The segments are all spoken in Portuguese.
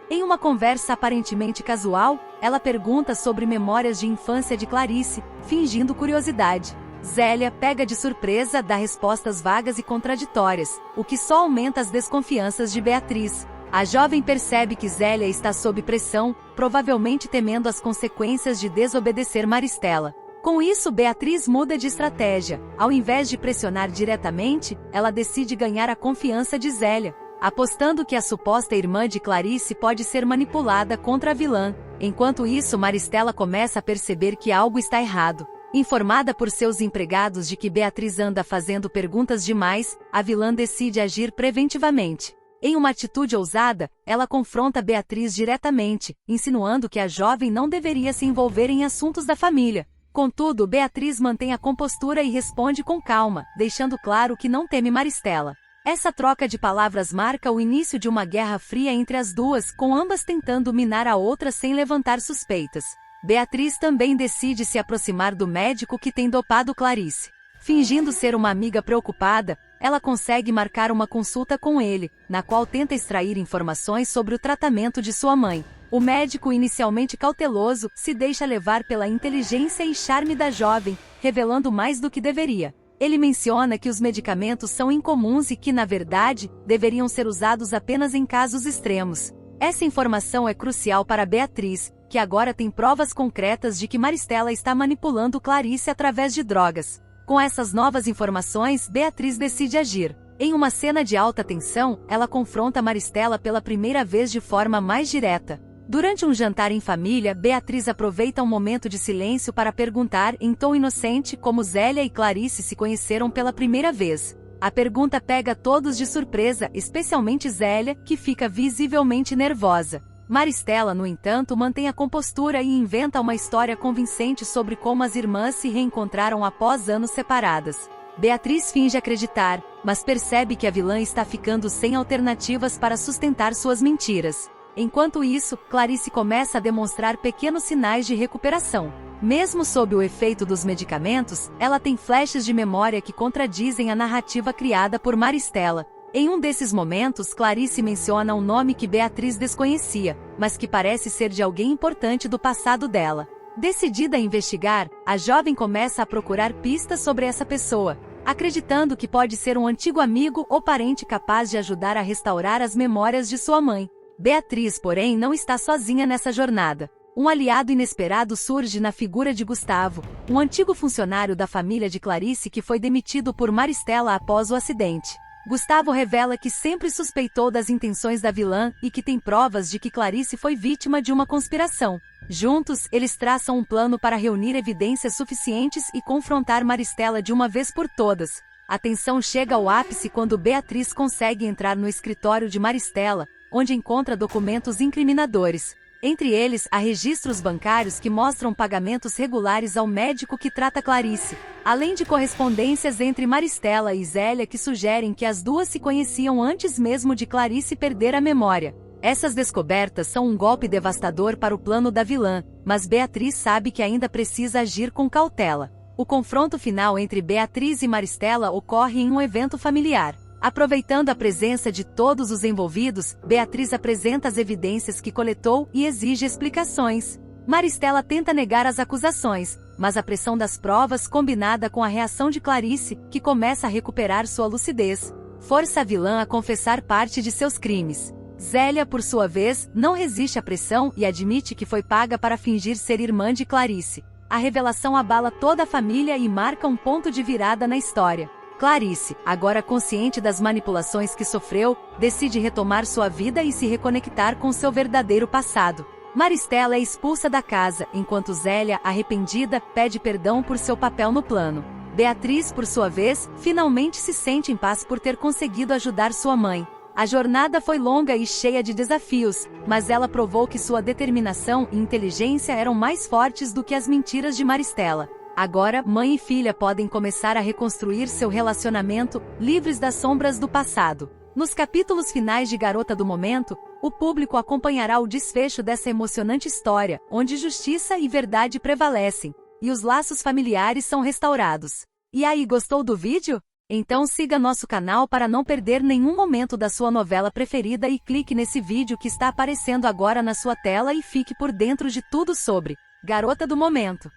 Em uma conversa aparentemente casual, ela pergunta sobre memórias de infância de Clarice, fingindo curiosidade. Zélia pega de surpresa, dá respostas vagas e contraditórias, o que só aumenta as desconfianças de Beatriz. A jovem percebe que Zélia está sob pressão, provavelmente temendo as consequências de desobedecer Maristela. Com isso, Beatriz muda de estratégia. Ao invés de pressionar diretamente, ela decide ganhar a confiança de Zélia, apostando que a suposta irmã de Clarice pode ser manipulada contra a vilã. Enquanto isso, Maristela começa a perceber que algo está errado. Informada por seus empregados de que Beatriz anda fazendo perguntas demais, a vilã decide agir preventivamente. Em uma atitude ousada, ela confronta Beatriz diretamente, insinuando que a jovem não deveria se envolver em assuntos da família. Contudo, Beatriz mantém a compostura e responde com calma, deixando claro que não teme Maristela. Essa troca de palavras marca o início de uma guerra fria entre as duas, com ambas tentando minar a outra sem levantar suspeitas. Beatriz também decide se aproximar do médico que tem dopado Clarice. Fingindo ser uma amiga preocupada, ela consegue marcar uma consulta com ele, na qual tenta extrair informações sobre o tratamento de sua mãe. O médico, inicialmente cauteloso, se deixa levar pela inteligência e charme da jovem, revelando mais do que deveria. Ele menciona que os medicamentos são incomuns e que, na verdade, deveriam ser usados apenas em casos extremos. Essa informação é crucial para Beatriz, que agora tem provas concretas de que Maristela está manipulando Clarice através de drogas. Com essas novas informações, Beatriz decide agir. Em uma cena de alta tensão, ela confronta Maristela pela primeira vez de forma mais direta. Durante um jantar em família, Beatriz aproveita um momento de silêncio para perguntar, em tom inocente, como Zélia e Clarice se conheceram pela primeira vez. A pergunta pega todos de surpresa, especialmente Zélia, que fica visivelmente nervosa. Maristela, no entanto, mantém a compostura e inventa uma história convincente sobre como as irmãs se reencontraram após anos separadas. Beatriz finge acreditar, mas percebe que a vilã está ficando sem alternativas para sustentar suas mentiras. Enquanto isso, Clarice começa a demonstrar pequenos sinais de recuperação. Mesmo sob o efeito dos medicamentos, ela tem flashes de memória que contradizem a narrativa criada por Maristela. Em um desses momentos, Clarice menciona um nome que Beatriz desconhecia, mas que parece ser de alguém importante do passado dela. Decidida a investigar, a jovem começa a procurar pistas sobre essa pessoa, acreditando que pode ser um antigo amigo ou parente capaz de ajudar a restaurar as memórias de sua mãe. Beatriz, porém, não está sozinha nessa jornada. Um aliado inesperado surge na figura de Gustavo, um antigo funcionário da família de Clarice que foi demitido por Maristela após o acidente. Gustavo revela que sempre suspeitou das intenções da vilã e que tem provas de que Clarice foi vítima de uma conspiração. Juntos, eles traçam um plano para reunir evidências suficientes e confrontar Maristela de uma vez por todas. A tensão chega ao ápice quando Beatriz consegue entrar no escritório de Maristela, onde encontra documentos incriminadores. Entre eles, há registros bancários que mostram pagamentos regulares ao médico que trata Clarice, além de correspondências entre Maristela e Zélia que sugerem que as duas se conheciam antes mesmo de Clarice perder a memória. Essas descobertas são um golpe devastador para o plano da vilã, mas Beatriz sabe que ainda precisa agir com cautela. O confronto final entre Beatriz e Maristela ocorre em um evento familiar. Aproveitando a presença de todos os envolvidos, Beatriz apresenta as evidências que coletou e exige explicações. Maristela tenta negar as acusações, mas a pressão das provas combinada com a reação de Clarice, que começa a recuperar sua lucidez, força a vilã a confessar parte de seus crimes. Zélia, por sua vez, não resiste à pressão e admite que foi paga para fingir ser irmã de Clarice. A revelação abala toda a família e marca um ponto de virada na história. Clarice, agora consciente das manipulações que sofreu, decide retomar sua vida e se reconectar com seu verdadeiro passado. Maristela é expulsa da casa, enquanto Zélia, arrependida, pede perdão por seu papel no plano. Beatriz, por sua vez, finalmente se sente em paz por ter conseguido ajudar sua mãe. A jornada foi longa e cheia de desafios, mas ela provou que sua determinação e inteligência eram mais fortes do que as mentiras de Maristela. Agora, mãe e filha podem começar a reconstruir seu relacionamento, livres das sombras do passado. Nos capítulos finais de Garota do Momento, o público acompanhará o desfecho dessa emocionante história, onde justiça e verdade prevalecem, e os laços familiares são restaurados. E aí, gostou do vídeo? Então siga nosso canal para não perder nenhum momento da sua novela preferida e clique nesse vídeo que está aparecendo agora na sua tela e fique por dentro de tudo sobre Garota do Momento.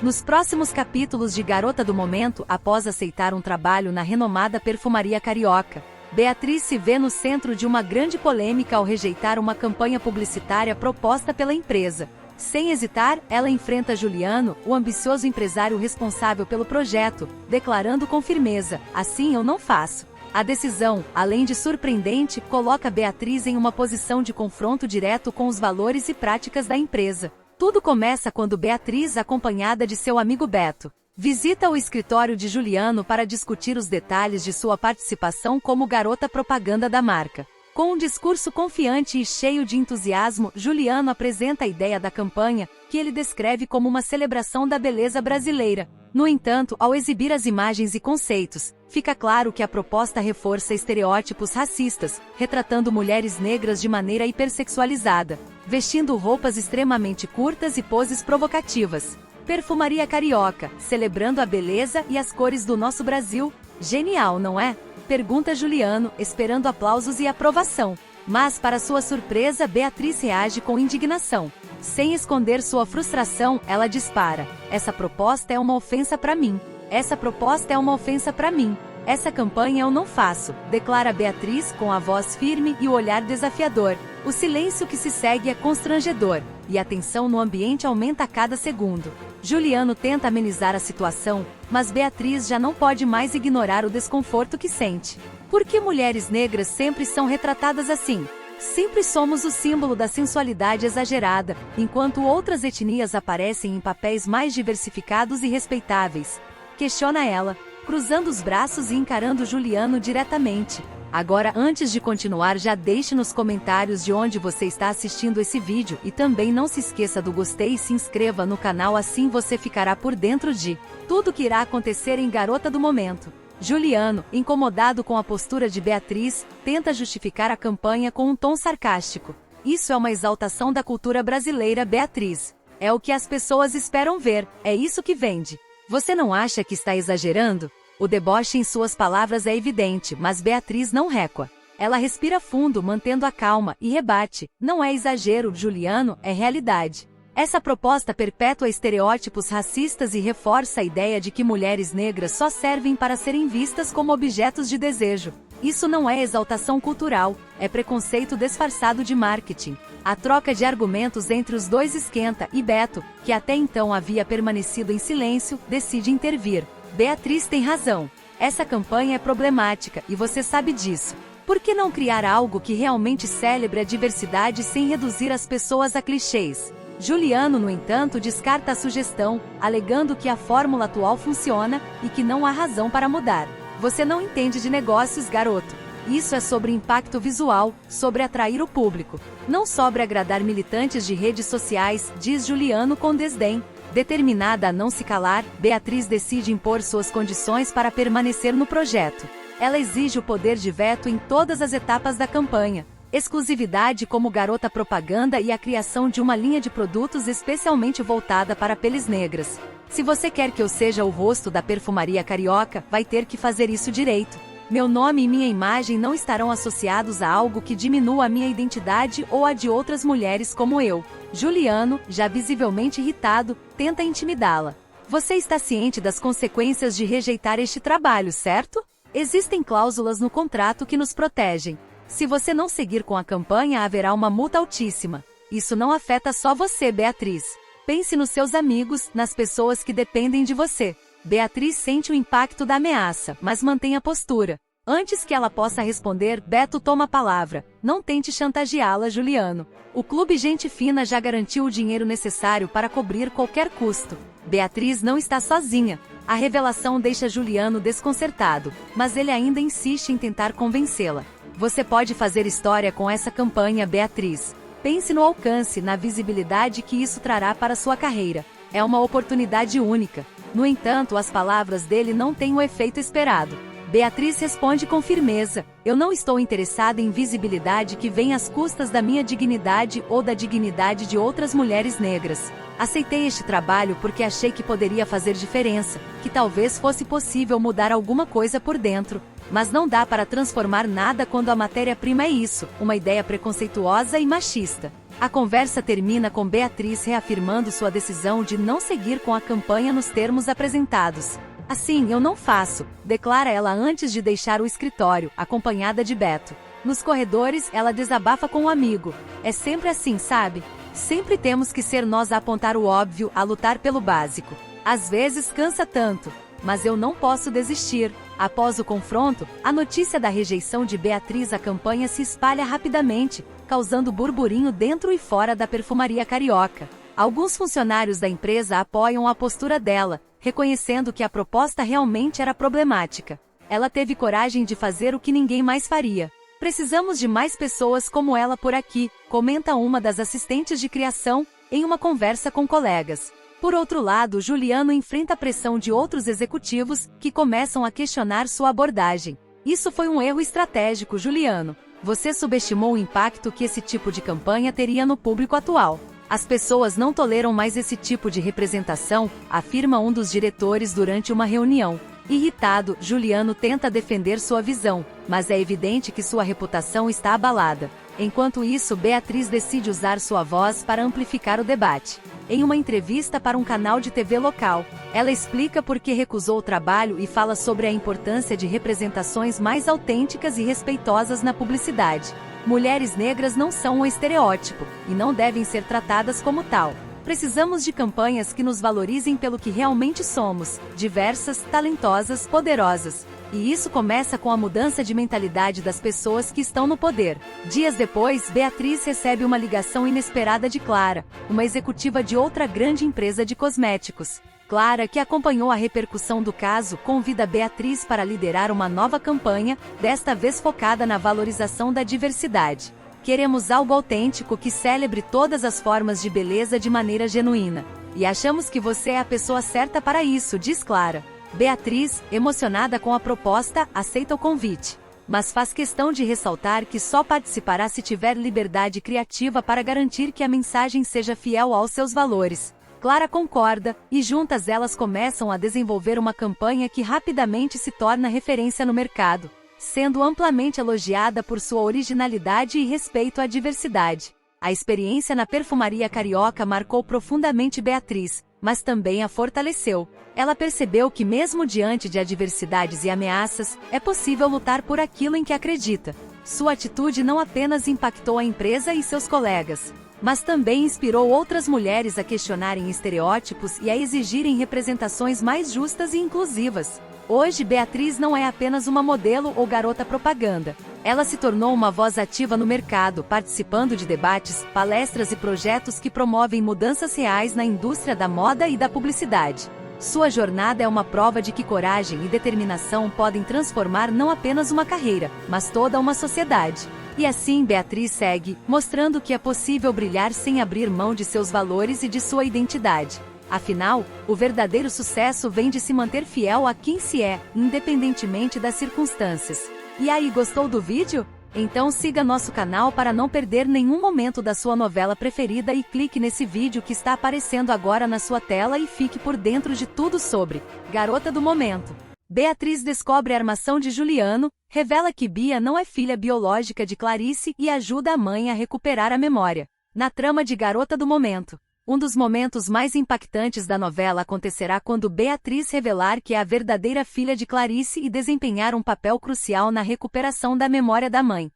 Nos próximos capítulos de Garota do Momento, após aceitar um trabalho na renomada perfumaria carioca, Beatriz se vê no centro de uma grande polêmica ao rejeitar uma campanha publicitária proposta pela empresa. Sem hesitar, ela enfrenta Juliano, o ambicioso empresário responsável pelo projeto, declarando com firmeza: "Assim eu não faço". A decisão, além de surpreendente, coloca Beatriz em uma posição de confronto direto com os valores e práticas da empresa. Tudo começa quando Beatriz, acompanhada de seu amigo Beto, visita o escritório de Juliano para discutir os detalhes de sua participação como garota propaganda da marca. Com um discurso confiante e cheio de entusiasmo, Juliano apresenta a ideia da campanha, que ele descreve como uma celebração da beleza brasileira. No entanto, ao exibir as imagens e conceitos, fica claro que a proposta reforça estereótipos racistas, retratando mulheres negras de maneira hipersexualizada, vestindo roupas extremamente curtas e poses provocativas. Perfumaria carioca, celebrando a beleza e as cores do nosso Brasil. Genial, não é? Pergunta Juliano, esperando aplausos e aprovação. Mas, para sua surpresa, Beatriz reage com indignação. Sem esconder sua frustração, ela dispara: "Essa proposta é uma ofensa para mim. Essa proposta é uma ofensa para mim. Essa campanha eu não faço", declara Beatriz com a voz firme e o olhar desafiador. O silêncio que se segue é constrangedor, e a tensão no ambiente aumenta a cada segundo. Juliano tenta amenizar a situação, mas Beatriz já não pode mais ignorar o desconforto que sente. Por que mulheres negras sempre são retratadas assim? Sempre somos o símbolo da sensualidade exagerada, enquanto outras etnias aparecem em papéis mais diversificados e respeitáveis. Questiona ela, cruzando os braços e encarando Juliano diretamente. Agora, antes de continuar, já deixe nos comentários de onde você está assistindo esse vídeo e também não se esqueça do gostei e se inscreva no canal, assim você ficará por dentro de tudo que irá acontecer em Garota do Momento. Juliano, incomodado com a postura de Beatriz, tenta justificar a campanha com um tom sarcástico. "Isso é uma exaltação da cultura brasileira, Beatriz. É o que as pessoas esperam ver, é isso que vende. Você não acha que está exagerando?" O deboche em suas palavras é evidente, mas Beatriz não recua. Ela respira fundo, mantendo a calma, e rebate: "Não é exagero, Juliano, é realidade. Essa proposta perpetua estereótipos racistas e reforça a ideia de que mulheres negras só servem para serem vistas como objetos de desejo. Isso não é exaltação cultural, é preconceito disfarçado de marketing." A troca de argumentos entre os dois esquenta, e Beto, que até então havia permanecido em silêncio, decide intervir. "Beatriz tem razão. Essa campanha é problemática, e você sabe disso. Por que não criar algo que realmente celebre a diversidade sem reduzir as pessoas a clichês?" Juliano, no entanto, descarta a sugestão, alegando que a fórmula atual funciona, e que não há razão para mudar. "Você não entende de negócios, garoto. Isso é sobre impacto visual, sobre atrair o público. Não sobre agradar militantes de redes sociais, diz Juliano com desdém. Determinada a não se calar, Beatriz decide impor suas condições para permanecer no projeto. Ela exige o poder de veto em todas as etapas da campanha. Exclusividade como garota propaganda e a criação de uma linha de produtos especialmente voltada para peles negras. Se você quer que eu seja o rosto da perfumaria carioca, vai ter que fazer isso direito. Meu nome e minha imagem não estarão associados a algo que diminua a minha identidade ou a de outras mulheres como eu. Juliano, já visivelmente irritado, tenta intimidá-la. Você está ciente das consequências de rejeitar este trabalho, certo? Existem cláusulas no contrato que nos protegem. Se você não seguir com a campanha, haverá uma multa altíssima. Isso não afeta só você, Beatriz. Pense nos seus amigos, nas pessoas que dependem de você. Beatriz sente o impacto da ameaça, mas mantém a postura. Antes que ela possa responder, Beto toma a palavra. Não tente chantageá-la, Juliano. O Clube Gente Fina já garantiu o dinheiro necessário para cobrir qualquer custo. Beatriz não está sozinha. A revelação deixa Juliano desconcertado, mas ele ainda insiste em tentar convencê-la. Você pode fazer história com essa campanha, Beatriz. Pense no alcance, na visibilidade que isso trará para sua carreira. É uma oportunidade única. No entanto, as palavras dele não têm o efeito esperado. Beatriz responde com firmeza: eu não estou interessada em visibilidade que venha às custas da minha dignidade ou da dignidade de outras mulheres negras. Aceitei este trabalho porque achei que poderia fazer diferença, que talvez fosse possível mudar alguma coisa por dentro. Mas não dá para transformar nada quando a matéria-prima é isso, uma ideia preconceituosa e machista. A conversa termina com Beatriz reafirmando sua decisão de não seguir com a campanha nos termos apresentados. Assim, eu não faço, declara ela antes de deixar o escritório, acompanhada de Beto. Nos corredores, ela desabafa com um amigo. É sempre assim, sabe? Sempre temos que ser nós a apontar o óbvio, a lutar pelo básico. Às vezes cansa tanto. Mas eu não posso desistir. Após o confronto, a notícia da rejeição de Beatriz à campanha se espalha rapidamente, causando burburinho dentro e fora da perfumaria carioca. Alguns funcionários da empresa apoiam a postura dela, reconhecendo que a proposta realmente era problemática. Ela teve coragem de fazer o que ninguém mais faria. Precisamos de mais pessoas como ela por aqui, comenta uma das assistentes de criação, em uma conversa com colegas. Por outro lado, Juliano enfrenta a pressão de outros executivos, que começam a questionar sua abordagem. Isso foi um erro estratégico, Juliano. Você subestimou o impacto que esse tipo de campanha teria no público atual. As pessoas não toleram mais esse tipo de representação, afirma um dos diretores durante uma reunião. Irritado, Juliano tenta defender sua visão, mas é evidente que sua reputação está abalada. Enquanto isso, Beatriz decide usar sua voz para amplificar o debate. Em uma entrevista para um canal de TV local, ela explica por que recusou o trabalho e fala sobre a importância de representações mais autênticas e respeitosas na publicidade. Mulheres negras não são um estereótipo, e não devem ser tratadas como tal. Precisamos de campanhas que nos valorizem pelo que realmente somos, diversas, talentosas, poderosas. E isso começa com a mudança de mentalidade das pessoas que estão no poder. Dias depois, Beatriz recebe uma ligação inesperada de Clara, uma executiva de outra grande empresa de cosméticos. Clara, que acompanhou a repercussão do caso, convida Beatriz para liderar uma nova campanha, desta vez focada na valorização da diversidade. Queremos algo autêntico que celebre todas as formas de beleza de maneira genuína. E achamos que você é a pessoa certa para isso, diz Clara. Beatriz, emocionada com a proposta, aceita o convite. Mas faz questão de ressaltar que só participará se tiver liberdade criativa para garantir que a mensagem seja fiel aos seus valores. Clara concorda, e juntas elas começam a desenvolver uma campanha que rapidamente se torna referência no mercado, sendo amplamente elogiada por sua originalidade e respeito à diversidade. A experiência na perfumaria carioca marcou profundamente Beatriz, mas também a fortaleceu. Ela percebeu que mesmo diante de adversidades e ameaças, é possível lutar por aquilo em que acredita. Sua atitude não apenas impactou a empresa e seus colegas, mas também inspirou outras mulheres a questionarem estereótipos e a exigirem representações mais justas e inclusivas. Hoje, Beatriz não é apenas uma modelo ou garota propaganda. Ela se tornou uma voz ativa no mercado, participando de debates, palestras e projetos que promovem mudanças reais na indústria da moda e da publicidade. Sua jornada é uma prova de que coragem e determinação podem transformar não apenas uma carreira, mas toda uma sociedade. E assim Beatriz segue, mostrando que é possível brilhar sem abrir mão de seus valores e de sua identidade. Afinal, o verdadeiro sucesso vem de se manter fiel a quem se é, independentemente das circunstâncias. E aí, gostou do vídeo? Então siga nosso canal para não perder nenhum momento da sua novela preferida e clique nesse vídeo que está aparecendo agora na sua tela e fique por dentro de tudo sobre Garota do Momento. Beatriz descobre a armação de Juliano, revela que Bia não é filha biológica de Clarice e ajuda a mãe a recuperar a memória. Na trama de Garota do Momento, um dos momentos mais impactantes da novela acontecerá quando Beatriz revelar que é a verdadeira filha de Clarice e desempenhar um papel crucial na recuperação da memória da mãe.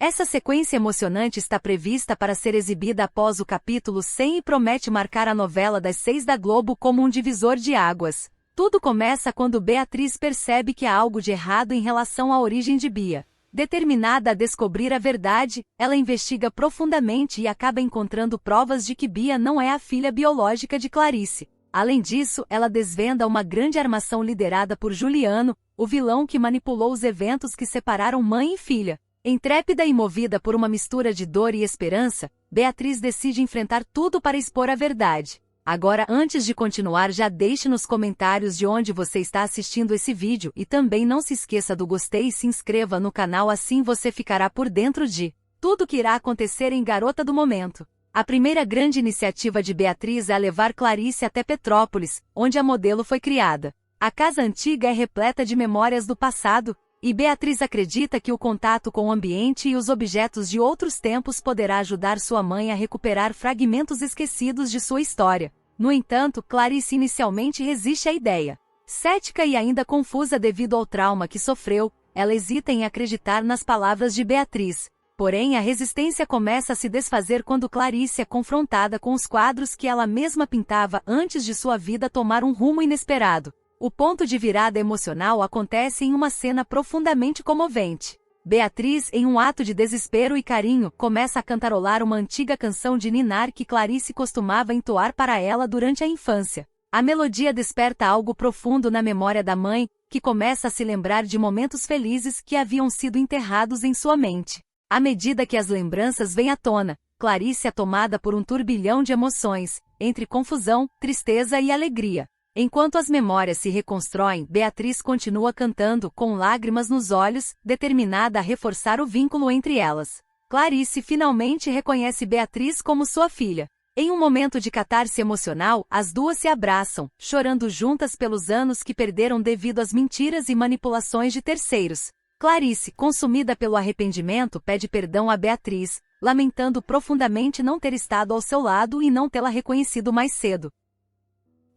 Essa sequência emocionante está prevista para ser exibida após o capítulo 100 e promete marcar a novela das 6 da Globo como um divisor de águas. Tudo começa quando Beatriz percebe que há algo de errado em relação à origem de Bia. Determinada a descobrir a verdade, ela investiga profundamente e acaba encontrando provas de que Bia não é a filha biológica de Clarice. Além disso, ela desvenda uma grande armação liderada por Juliano, o vilão que manipulou os eventos que separaram mãe e filha. Intrépida e movida por uma mistura de dor e esperança, Beatriz decide enfrentar tudo para expor a verdade. Agora, antes de continuar, já deixe nos comentários de onde você está assistindo esse vídeo e também não se esqueça do gostei e se inscreva no canal, assim você ficará por dentro de tudo que irá acontecer em Garota do Momento. A primeira grande iniciativa de Beatriz é levar Clarice até Petrópolis, onde a modelo foi criada. A casa antiga é repleta de memórias do passado, e Beatriz acredita que o contato com o ambiente e os objetos de outros tempos poderá ajudar sua mãe a recuperar fragmentos esquecidos de sua história. No entanto, Clarice inicialmente resiste à ideia. Cética e ainda confusa devido ao trauma que sofreu, ela hesita em acreditar nas palavras de Beatriz. Porém, a resistência começa a se desfazer quando Clarice é confrontada com os quadros que ela mesma pintava antes de sua vida tomar um rumo inesperado. O ponto de virada emocional acontece em uma cena profundamente comovente. Beatriz, em um ato de desespero e carinho, começa a cantarolar uma antiga canção de ninar que Clarice costumava entoar para ela durante a infância. A melodia desperta algo profundo na memória da mãe, que começa a se lembrar de momentos felizes que haviam sido enterrados em sua mente. À medida que as lembranças vêm à tona, Clarice é tomada por um turbilhão de emoções, entre confusão, tristeza e alegria. Enquanto as memórias se reconstroem, Beatriz continua cantando, com lágrimas nos olhos, determinada a reforçar o vínculo entre elas. Clarice finalmente reconhece Beatriz como sua filha. Em um momento de catarse emocional, as duas se abraçam, chorando juntas pelos anos que perderam devido às mentiras e manipulações de terceiros. Clarice, consumida pelo arrependimento, pede perdão a Beatriz, lamentando profundamente não ter estado ao seu lado e não tê-la reconhecido mais cedo.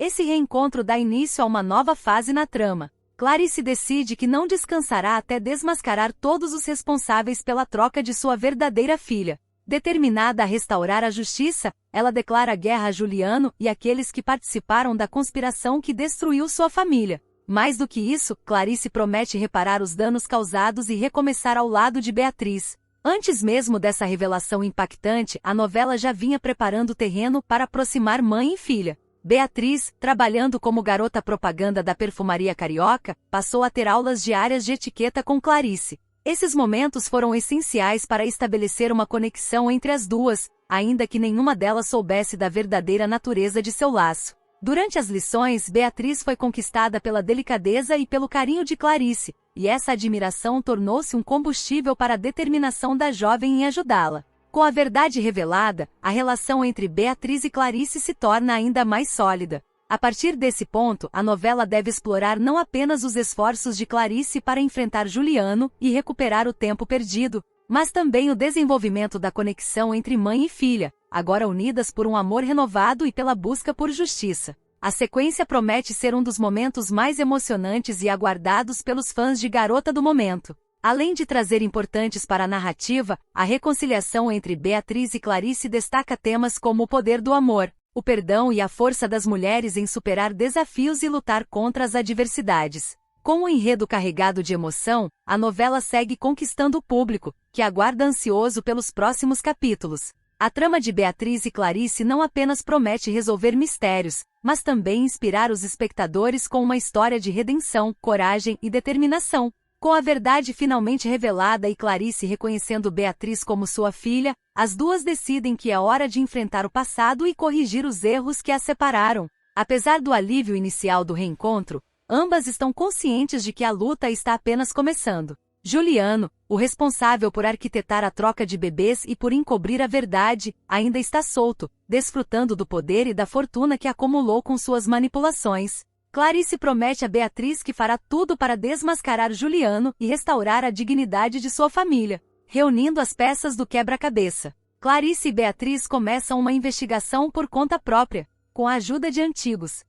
Esse reencontro dá início a uma nova fase na trama. Clarice decide que não descansará até desmascarar todos os responsáveis pela troca de sua verdadeira filha. Determinada a restaurar a justiça, ela declara guerra a Juliano e aqueles que participaram da conspiração que destruiu sua família. Mais do que isso, Clarice promete reparar os danos causados e recomeçar ao lado de Beatriz. Antes mesmo dessa revelação impactante, a novela já vinha preparando o terreno para aproximar mãe e filha. Beatriz, trabalhando como garota propaganda da perfumaria carioca, passou a ter aulas diárias de etiqueta com Clarice. Esses momentos foram essenciais para estabelecer uma conexão entre as duas, ainda que nenhuma delas soubesse da verdadeira natureza de seu laço. Durante as lições, Beatriz foi conquistada pela delicadeza e pelo carinho de Clarice, e essa admiração tornou-se um combustível para a determinação da jovem em ajudá-la. Com a verdade revelada, a relação entre Beatriz e Clarice se torna ainda mais sólida. A partir desse ponto, a novela deve explorar não apenas os esforços de Clarice para enfrentar Juliano e recuperar o tempo perdido, mas também o desenvolvimento da conexão entre mãe e filha, agora unidas por um amor renovado e pela busca por justiça. A sequência promete ser um dos momentos mais emocionantes e aguardados pelos fãs de Garota do Momento. Além de trazer importantes para a narrativa, a reconciliação entre Beatriz e Clarice destaca temas como o poder do amor, o perdão e a força das mulheres em superar desafios e lutar contra as adversidades. Com um enredo carregado de emoção, a novela segue conquistando o público, que aguarda ansioso pelos próximos capítulos. A trama de Beatriz e Clarice não apenas promete resolver mistérios, mas também inspirar os espectadores com uma história de redenção, coragem e determinação. Com a verdade finalmente revelada e Clarice reconhecendo Beatriz como sua filha, as duas decidem que é hora de enfrentar o passado e corrigir os erros que as separaram. Apesar do alívio inicial do reencontro, ambas estão conscientes de que a luta está apenas começando. Juliano, o responsável por arquitetar a troca de bebês e por encobrir a verdade, ainda está solto, desfrutando do poder e da fortuna que acumulou com suas manipulações. Clarice promete a Beatriz que fará tudo para desmascarar Juliano e restaurar a dignidade de sua família, reunindo as peças do quebra-cabeça. Clarice e Beatriz começam uma investigação por conta própria, com a ajuda de antigos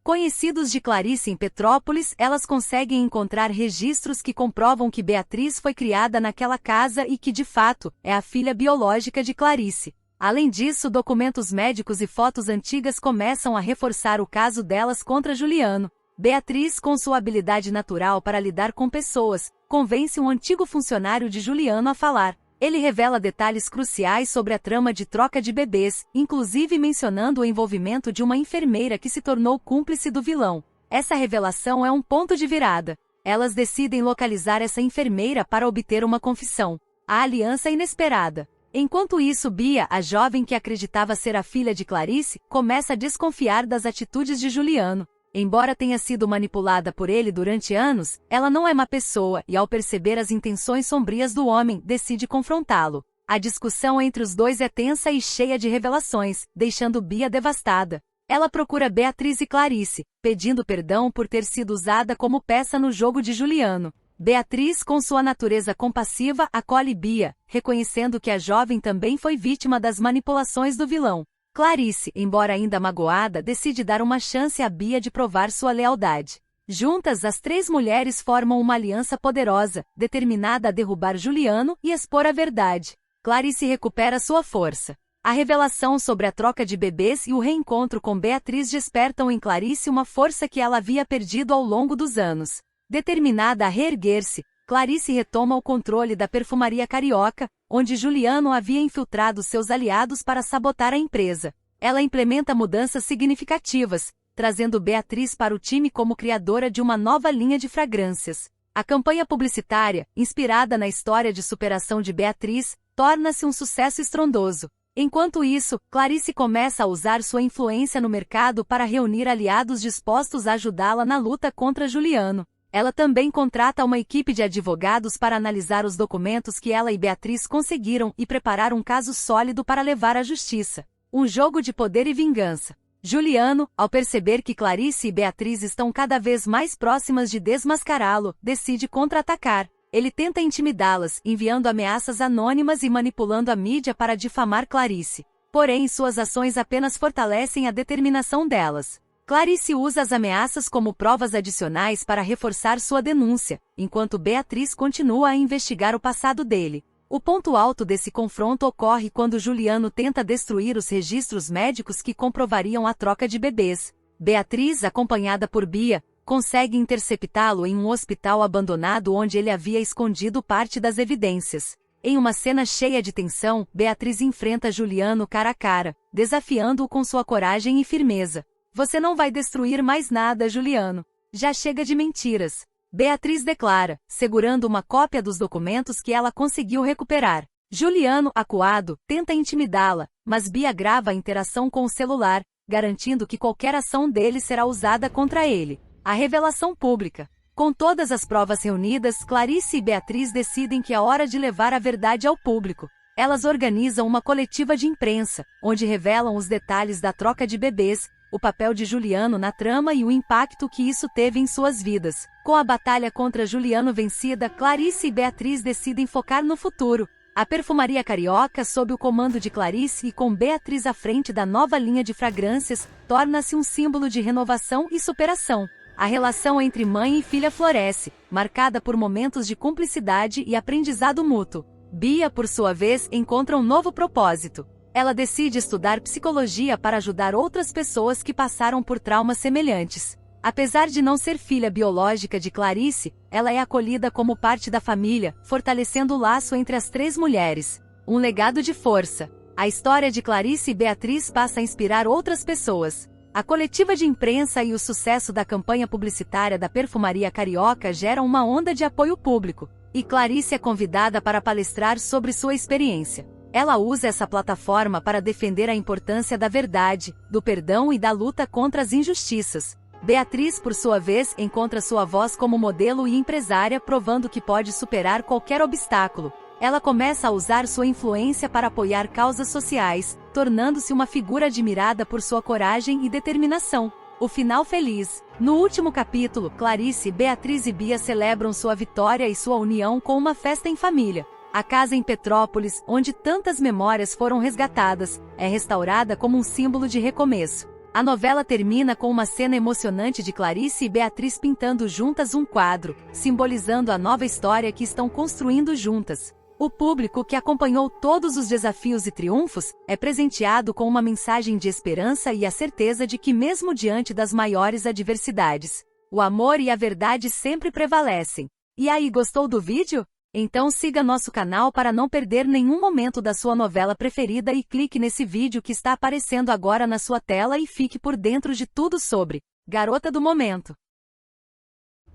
conhecidos de Clarice em Petrópolis. Elas conseguem encontrar registros que comprovam que Beatriz foi criada naquela casa e que, de fato, é a filha biológica de Clarice. Além disso, documentos médicos e fotos antigas começam a reforçar o caso delas contra Juliano. Beatriz, com sua habilidade natural para lidar com pessoas, convence um antigo funcionário de Juliano a falar. Ele revela detalhes cruciais sobre a trama de troca de bebês, inclusive mencionando o envolvimento de uma enfermeira que se tornou cúmplice do vilão. Essa revelação é um ponto de virada. Elas decidem localizar essa enfermeira para obter uma confissão. A aliança inesperada. Enquanto isso, Bia, a jovem que acreditava ser a filha de Clarice, começa a desconfiar das atitudes de Juliano. Embora tenha sido manipulada por ele durante anos, ela não é má pessoa e, ao perceber as intenções sombrias do homem, decide confrontá-lo. A discussão entre os dois é tensa e cheia de revelações, deixando Bia devastada. Ela procura Beatriz e Clarice, pedindo perdão por ter sido usada como peça no jogo de Juliano. Beatriz, com sua natureza compassiva, acolhe Bia, reconhecendo que a jovem também foi vítima das manipulações do vilão. Clarice, embora ainda magoada, decide dar uma chance a Bia de provar sua lealdade. Juntas, as três mulheres formam uma aliança poderosa, determinada a derrubar Juliano e expor a verdade. Clarice recupera sua força. A revelação sobre a troca de bebês e o reencontro com Beatriz despertam em Clarice uma força que ela havia perdido ao longo dos anos. Determinada a reerguer-se, Clarice retoma o controle da perfumaria carioca, onde Juliano havia infiltrado seus aliados para sabotar a empresa. Ela implementa mudanças significativas, trazendo Beatriz para o time como criadora de uma nova linha de fragrâncias. A campanha publicitária, inspirada na história de superação de Beatriz, torna-se um sucesso estrondoso. Enquanto isso, Clarice começa a usar sua influência no mercado para reunir aliados dispostos a ajudá-la na luta contra Juliano. Ela também contrata uma equipe de advogados para analisar os documentos que ela e Beatriz conseguiram e preparar um caso sólido para levar à justiça. Um jogo de poder e vingança. Juliano, ao perceber que Clarice e Beatriz estão cada vez mais próximas de desmascará-lo, decide contra-atacar. Ele tenta intimidá-las, enviando ameaças anônimas e manipulando a mídia para difamar Clarice. Porém, suas ações apenas fortalecem a determinação delas. Clarice usa as ameaças como provas adicionais para reforçar sua denúncia, enquanto Beatriz continua a investigar o passado dele. O ponto alto desse confronto ocorre quando Juliano tenta destruir os registros médicos que comprovariam a troca de bebês. Beatriz, acompanhada por Bia, consegue interceptá-lo em um hospital abandonado onde ele havia escondido parte das evidências. Em uma cena cheia de tensão, Beatriz enfrenta Juliano cara a cara, desafiando-o com sua coragem e firmeza. Você não vai destruir mais nada, Juliano. Já chega de mentiras. Beatriz declara, segurando uma cópia dos documentos que ela conseguiu recuperar. Juliano, acuado, tenta intimidá-la, mas Bia grava a interação com o celular, garantindo que qualquer ação dele será usada contra ele. A revelação pública. Com todas as provas reunidas, Clarice e Beatriz decidem que é hora de levar a verdade ao público. Elas organizam uma coletiva de imprensa, onde revelam os detalhes da troca de bebês, o papel de Juliano na trama e o impacto que isso teve em suas vidas. Com a batalha contra Juliano vencida, Clarice e Beatriz decidem focar no futuro. A perfumaria carioca, sob o comando de Clarice e com Beatriz à frente da nova linha de fragrâncias, torna-se um símbolo de renovação e superação. A relação entre mãe e filha floresce, marcada por momentos de cumplicidade e aprendizado mútuo. Bia, por sua vez, encontra um novo propósito. Ela decide estudar psicologia para ajudar outras pessoas que passaram por traumas semelhantes. Apesar de não ser filha biológica de Clarice, ela é acolhida como parte da família, fortalecendo o laço entre as três mulheres. Um legado de força. A história de Clarice e Beatriz passa a inspirar outras pessoas. A coletiva de imprensa e o sucesso da campanha publicitária da perfumaria carioca geram uma onda de apoio público, e Clarice é convidada para palestrar sobre sua experiência. Ela usa essa plataforma para defender a importância da verdade, do perdão e da luta contra as injustiças. Beatriz, por sua vez, encontra sua voz como modelo e empresária, provando que pode superar qualquer obstáculo. Ela começa a usar sua influência para apoiar causas sociais, tornando-se uma figura admirada por sua coragem e determinação. O final feliz. No último capítulo, Clarice, Beatriz e Bia celebram sua vitória e sua união com uma festa em família. A casa em Petrópolis, onde tantas memórias foram resgatadas, é restaurada como um símbolo de recomeço. A novela termina com uma cena emocionante de Clarice e Beatriz pintando juntas um quadro, simbolizando a nova história que estão construindo juntas. O público, que acompanhou todos os desafios e triunfos, é presenteado com uma mensagem de esperança e a certeza de que, mesmo diante das maiores adversidades, o amor e a verdade sempre prevalecem. E aí, gostou do vídeo? Então siga nosso canal para não perder nenhum momento da sua novela preferida e clique nesse vídeo que está aparecendo agora na sua tela e fique por dentro de tudo sobre Garota do Momento.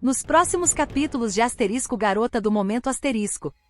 Nos próximos capítulos de Garota do Momento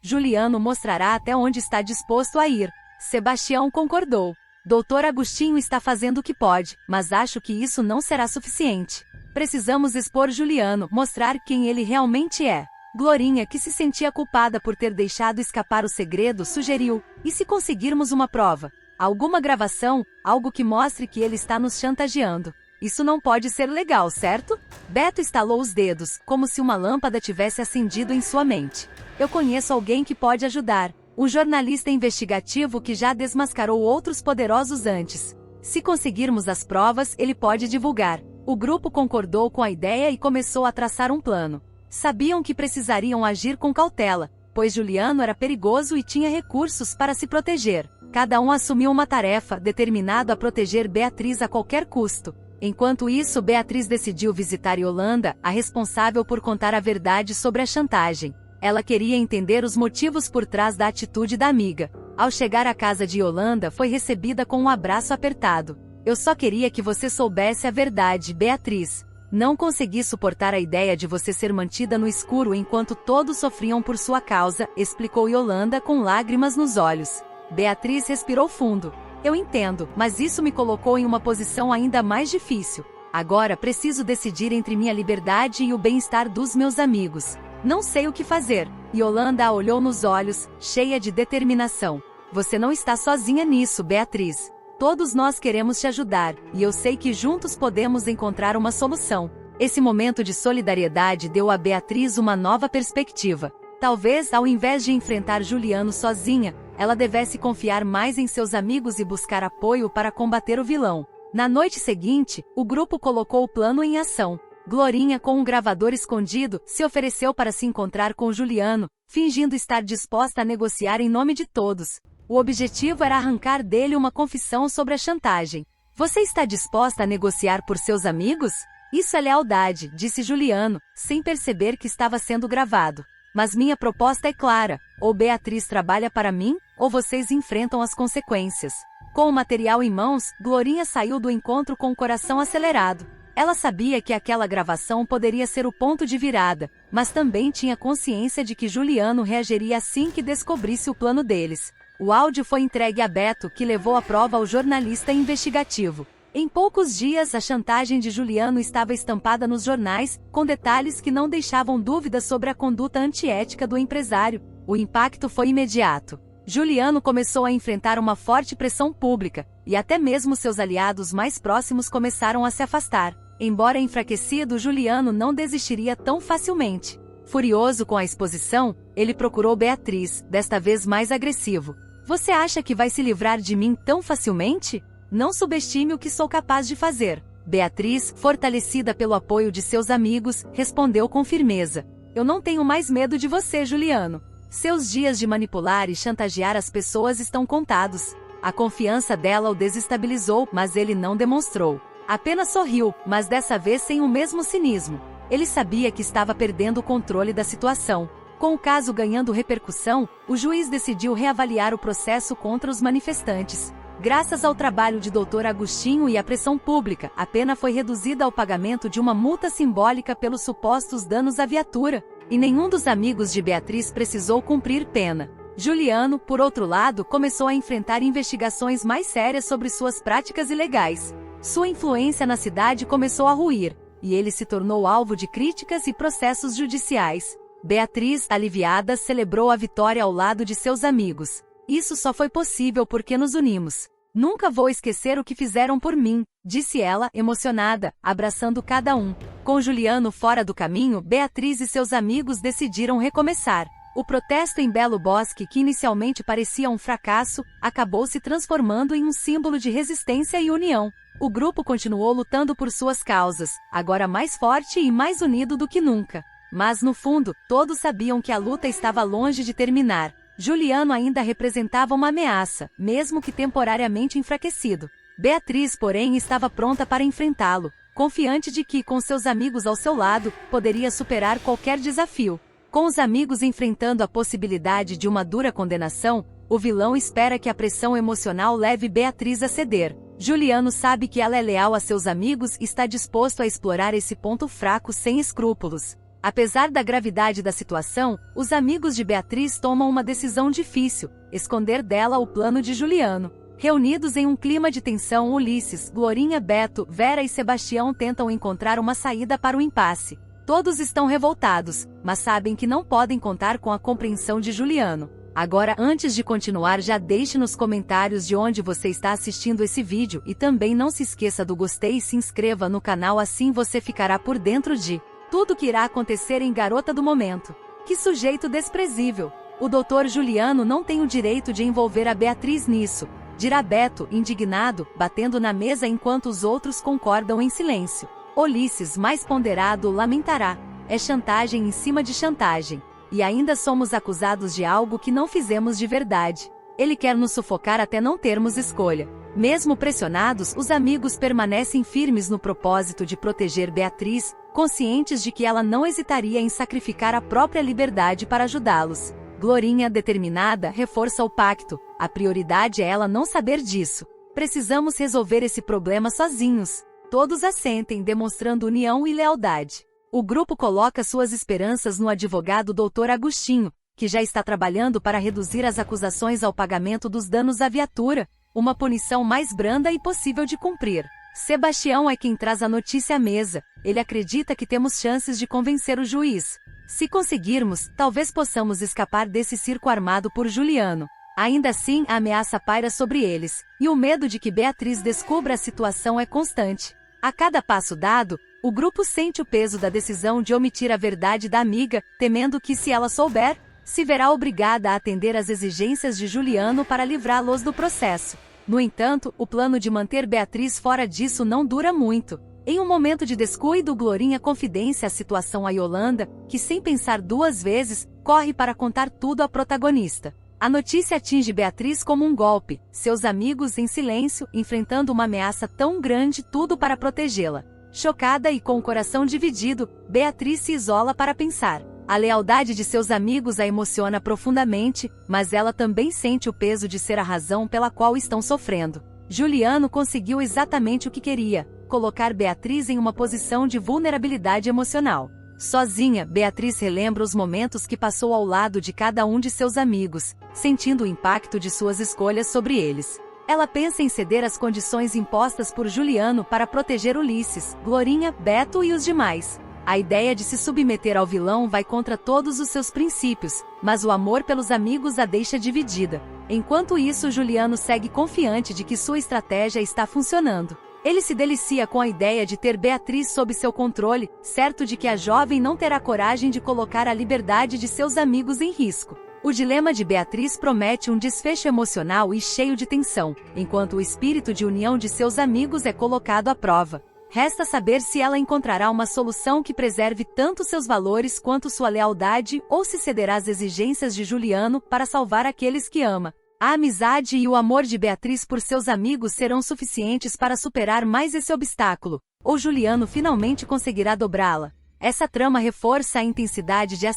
Juliano mostrará até onde está disposto a ir. Sebastião concordou. Doutor Agostinho está fazendo o que pode, mas acho que isso não será suficiente. Precisamos expor Juliano, mostrar quem ele realmente é. Glorinha, que se sentia culpada por ter deixado escapar o segredo, sugeriu: e se conseguirmos uma prova? Alguma gravação, algo que mostre que ele está nos chantageando. Isso não pode ser legal, certo? Beto estalou os dedos, como se uma lâmpada tivesse acendido em sua mente. Eu conheço alguém que pode ajudar. Um jornalista investigativo que já desmascarou outros poderosos antes. Se conseguirmos as provas, ele pode divulgar. O grupo concordou com a ideia e começou a traçar um plano. Sabiam que precisariam agir com cautela, pois Juliano era perigoso e tinha recursos para se proteger. Cada um assumiu uma tarefa, determinado a proteger Beatriz a qualquer custo. Enquanto isso, Beatriz decidiu visitar Yolanda, a responsável por contar a verdade sobre a chantagem. Ela queria entender os motivos por trás da atitude da amiga. Ao chegar à casa de Yolanda, foi recebida com um abraço apertado. Eu só queria que você soubesse a verdade, Beatriz. Não consegui suportar a ideia de você ser mantida no escuro enquanto todos sofriam por sua causa, explicou Yolanda com lágrimas nos olhos. Beatriz respirou fundo. Eu entendo, mas isso me colocou em uma posição ainda mais difícil. Agora preciso decidir entre minha liberdade e o bem-estar dos meus amigos. Não sei o que fazer. Yolanda a olhou nos olhos, cheia de determinação. Você não está sozinha nisso, Beatriz. Todos nós queremos te ajudar, e eu sei que juntos podemos encontrar uma solução. Esse momento de solidariedade deu a Beatriz uma nova perspectiva. Talvez, ao invés de enfrentar Juliano sozinha, ela devesse confiar mais em seus amigos e buscar apoio para combater o vilão. Na noite seguinte, o grupo colocou o plano em ação. Glorinha, com um gravador escondido, se ofereceu para se encontrar com Juliano, fingindo estar disposta a negociar em nome de todos. O objetivo era arrancar dele uma confissão sobre a chantagem. Você está disposta a negociar por seus amigos? Isso é lealdade, disse Juliano, sem perceber que estava sendo gravado. Mas minha proposta é clara: ou Beatriz trabalha para mim, ou vocês enfrentam as consequências. Com o material em mãos, Glorinha saiu do encontro com o coração acelerado. Ela sabia que aquela gravação poderia ser o ponto de virada, mas também tinha consciência de que Juliano reagiria assim que descobrisse o plano deles. O áudio foi entregue a Beto, que levou a prova ao jornalista investigativo. Em poucos dias, a chantagem de Juliano estava estampada nos jornais, com detalhes que não deixavam dúvidas sobre a conduta antiética do empresário. O impacto foi imediato. Juliano começou a enfrentar uma forte pressão pública, e até mesmo seus aliados mais próximos começaram a se afastar. Embora enfraquecido, Juliano não desistiria tão facilmente. Furioso com a exposição, ele procurou Beatriz, desta vez mais agressivo. Você acha que vai se livrar de mim tão facilmente? Não subestime o que sou capaz de fazer. Beatriz, fortalecida pelo apoio de seus amigos, respondeu com firmeza. Eu não tenho mais medo de você, Juliano. Seus dias de manipular e chantagear as pessoas estão contados. A confiança dela o desestabilizou, mas ele não demonstrou. Apenas sorriu, mas dessa vez sem o mesmo cinismo. Ele sabia que estava perdendo o controle da situação. Com o caso ganhando repercussão, o juiz decidiu reavaliar o processo contra os manifestantes. Graças ao trabalho de Dr. Agostinho e à pressão pública, a pena foi reduzida ao pagamento de uma multa simbólica pelos supostos danos à viatura, e nenhum dos amigos de Beatriz precisou cumprir pena. Juliano, por outro lado, começou a enfrentar investigações mais sérias sobre suas práticas ilegais. Sua influência na cidade começou a ruir, e ele se tornou alvo de críticas e processos judiciais. Beatriz, aliviada, celebrou a vitória ao lado de seus amigos. Isso só foi possível porque nos unimos. Nunca vou esquecer o que fizeram por mim, disse ela, emocionada, abraçando cada um. Com Juliano fora do caminho, Beatriz e seus amigos decidiram recomeçar. O protesto em Belo Bosque, que inicialmente parecia um fracasso, acabou se transformando em um símbolo de resistência e união. O grupo continuou lutando por suas causas, agora mais forte e mais unido do que nunca. Mas no fundo, todos sabiam que a luta estava longe de terminar. Juliano ainda representava uma ameaça, mesmo que temporariamente enfraquecido. Beatriz, porém, estava pronta para enfrentá-lo, confiante de que, com seus amigos ao seu lado, poderia superar qualquer desafio. Com os amigos enfrentando a possibilidade de uma dura condenação, o vilão espera que a pressão emocional leve Beatriz a ceder. Juliano sabe que ela é leal a seus amigos e está disposto a explorar esse ponto fraco sem escrúpulos. Apesar da gravidade da situação, os amigos de Beatriz tomam uma decisão difícil: esconder dela o plano de Juliano. Reunidos em um clima de tensão, Ulisses, Glorinha, Beto, Vera e Sebastião tentam encontrar uma saída para o impasse. Todos estão revoltados, mas sabem que não podem contar com a compreensão de Juliano. Agora, antes de continuar, já deixe nos comentários de onde você está assistindo esse vídeo e também não se esqueça do gostei e se inscreva no canal, assim você ficará por dentro de tudo que irá acontecer em Garota do Momento. Que sujeito desprezível! O Dr. Juliano não tem o direito de envolver a Beatriz nisso, dirá Beto, indignado, batendo na mesa enquanto os outros concordam em silêncio. Ulisses, mais ponderado, lamentará: é chantagem em cima de chantagem. E ainda somos acusados de algo que não fizemos de verdade. Ele quer nos sufocar até não termos escolha. Mesmo pressionados, os amigos permanecem firmes no propósito de proteger Beatriz, conscientes de que ela não hesitaria em sacrificar a própria liberdade para ajudá-los. Glorinha, determinada, reforça o pacto: a prioridade é ela não saber disso. Precisamos resolver esse problema sozinhos. Todos assentem, demonstrando união e lealdade. O grupo coloca suas esperanças no advogado Dr. Agostinho, que já está trabalhando para reduzir as acusações ao pagamento dos danos à viatura, uma punição mais branda e possível de cumprir. Sebastião é quem traz a notícia à mesa. Ele acredita que temos chances de convencer o juiz. Se conseguirmos, talvez possamos escapar desse circo armado por Juliano. Ainda assim, a ameaça paira sobre eles, e o medo de que Beatriz descubra a situação é constante. A cada passo dado, o grupo sente o peso da decisão de omitir a verdade da amiga, temendo que, se ela souber, se verá obrigada a atender às exigências de Juliano para livrá-los do processo. No entanto, o plano de manter Beatriz fora disso não dura muito. Em um momento de descuido, Glorinha confidencia a situação a Yolanda, que, sem pensar duas vezes, corre para contar tudo à protagonista. A notícia atinge Beatriz como um golpe, seus amigos em silêncio, enfrentando uma ameaça tão grande, tudo para protegê-la. Chocada e com o coração dividido, Beatriz se isola para pensar. A lealdade de seus amigos a emociona profundamente, mas ela também sente o peso de ser a razão pela qual estão sofrendo. Juliano conseguiu exatamente o que queria: colocar Beatriz em uma posição de vulnerabilidade emocional. Sozinha, Beatriz relembra os momentos que passou ao lado de cada um de seus amigos, sentindo o impacto de suas escolhas sobre eles. Ela pensa em ceder às condições impostas por Juliano para proteger Ulisses, Glorinha, Beto e os demais. A ideia de se submeter ao vilão vai contra todos os seus princípios, mas o amor pelos amigos a deixa dividida. Enquanto isso, Juliano segue confiante de que sua estratégia está funcionando. Ele se delicia com a ideia de ter Beatriz sob seu controle, certo de que a jovem não terá coragem de colocar a liberdade de seus amigos em risco. O dilema de Beatriz promete um desfecho emocional e cheio de tensão, enquanto o espírito de união de seus amigos é colocado à prova. Resta saber se ela encontrará uma solução que preserve tanto seus valores quanto sua lealdade, ou se cederá às exigências de Juliano para salvar aqueles que ama. A amizade e o amor de Beatriz por seus amigos serão suficientes para superar mais esse obstáculo, ou Juliano finalmente conseguirá dobrá-la. Essa trama reforça a intensidade de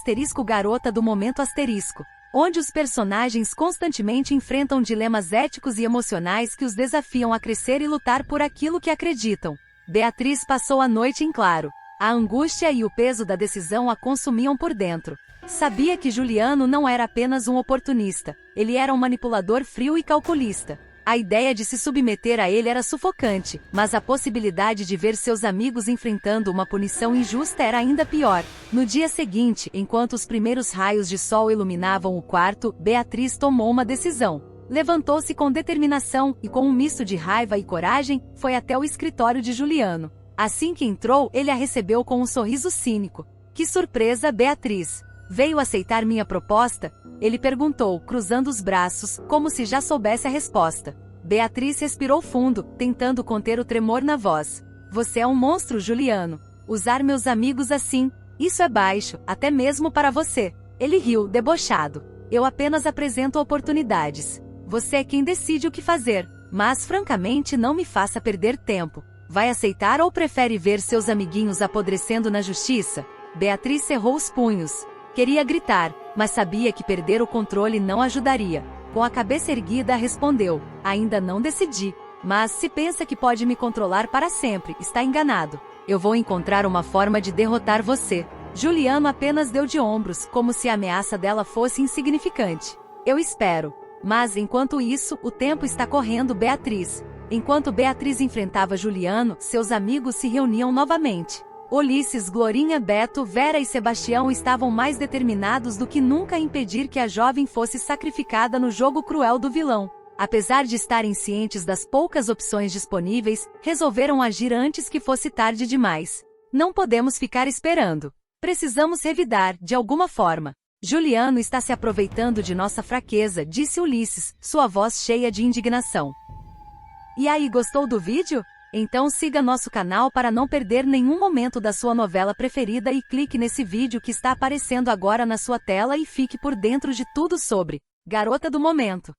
Garota do Momento onde os personagens constantemente enfrentam dilemas éticos e emocionais que os desafiam a crescer e lutar por aquilo que acreditam. Beatriz passou a noite em claro. A angústia e o peso da decisão a consumiam por dentro. Sabia que Juliano não era apenas um oportunista, ele era um manipulador frio e calculista. A ideia de se submeter a ele era sufocante, mas a possibilidade de ver seus amigos enfrentando uma punição injusta era ainda pior. No dia seguinte, enquanto os primeiros raios de sol iluminavam o quarto, Beatriz tomou uma decisão. Levantou-se com determinação e, com um misto de raiva e coragem, foi até o escritório de Juliano. Assim que entrou, ele a recebeu com um sorriso cínico. Que surpresa, Beatriz! Veio aceitar minha proposta? Ele perguntou, cruzando os braços, como se já soubesse a resposta. Beatriz respirou fundo, tentando conter o tremor na voz. Você é um monstro, Juliano. Usar meus amigos assim, isso é baixo, até mesmo para você. Ele riu, debochado. Eu apenas apresento oportunidades. Você é quem decide o que fazer, mas francamente não me faça perder tempo. Vai aceitar ou prefere ver seus amiguinhos apodrecendo na justiça? Beatriz cerrou os punhos. Queria gritar, mas sabia que perder o controle não ajudaria. Com a cabeça erguida, respondeu: ainda não decidi. Mas se pensa que pode me controlar para sempre, está enganado. Eu vou encontrar uma forma de derrotar você. Juliano apenas deu de ombros, como se a ameaça dela fosse insignificante. Eu espero. Mas enquanto isso, o tempo está correndo, Beatriz. Enquanto Beatriz enfrentava Juliano, seus amigos se reuniam novamente. Ulisses, Glorinha, Beto, Vera e Sebastião estavam mais determinados do que nunca a impedir que a jovem fosse sacrificada no jogo cruel do vilão. Apesar de estarem cientes das poucas opções disponíveis, resolveram agir antes que fosse tarde demais. Não podemos ficar esperando. Precisamos revidar, de alguma forma. Juliano está se aproveitando de nossa fraqueza, disse Ulisses, sua voz cheia de indignação. E aí, gostou do vídeo? Então siga nosso canal para não perder nenhum momento da sua novela preferida e clique nesse vídeo que está aparecendo agora na sua tela e fique por dentro de tudo sobre Garota do Momento.